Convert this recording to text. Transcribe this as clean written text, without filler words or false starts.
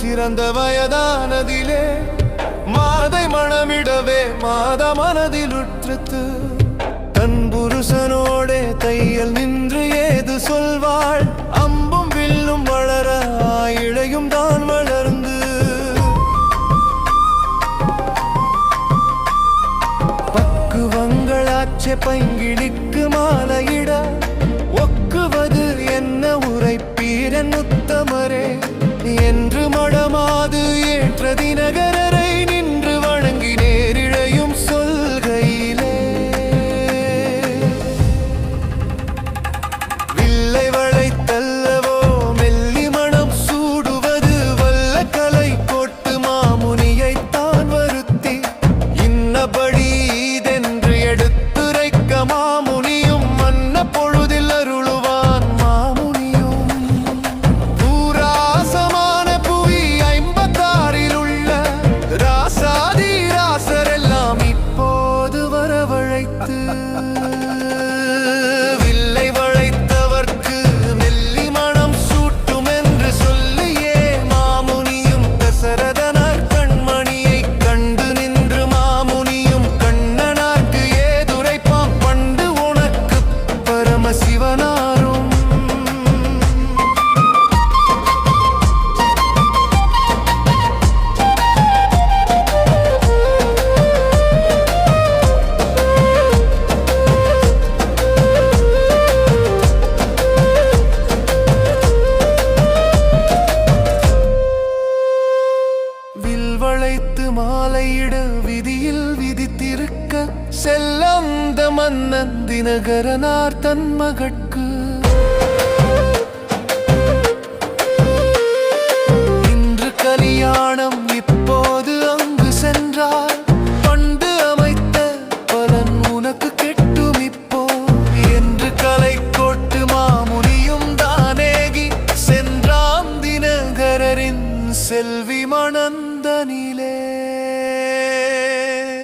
சிறந்த வயதானதிலே மாதை மணமிடவே மாத மனதில் உற்றது தன் புருஷனோடே தையல் நின்று ஏது சொல்வாள் அம்பும் வில்லும் வளர இழையும் தான் வளர்ந்து பக்குவங்களாச்சே பைங்கிழிக்கு மாலையிட ஒக்குவது என்ன உரைப்பீரன் உத்தமரே என்று மடமாது ஏற்ற தினகரரை நின்று வணங்கி நேரிழையும் சொல்கையிலே வில்லை வளைத்தல்லவோ மெல்லி மனம் சூடுவது வல்ல கலை கோட்டு மாமுனியைத்தான் வருத்தி இன்னபடி இதென்று எடுத்துரைக்க மாமுனியும் மன்ன பொழுதில் அருளுவான் மாமுனியும் பூராசமான புவி 56 உள்ள ராசாதி ராசரெல்லாம் இப்போது வரவழைத்து வில்லை வளைத்தவர்க்கு மெல்லி மனம் சூட்டும் என்று சொல்லியே மாமுனியும் தசரதனார் கண்மணியை கண்டு நின்று மாமுனியும் கண்ணனார்க்கு ஏதுரைப்பாம் பண்டு உனக்கு பரமசிவனாரும் வில் வளைத்து மாலையிட விதியில் விதித்திருக்க செல்லந்த மன்னன் தினகரனார் தன் மகட்கு இன்று கலியாணம் இப்போது அங்கு சென்றார் பண்டு அமைத்த பலன் உனக்கு கெட்டும் இப்போ என்று கலை கோட்டு மாமுனியும் தானேகி சென்றாம் தினகரின் செல்வி மணந்தனிலே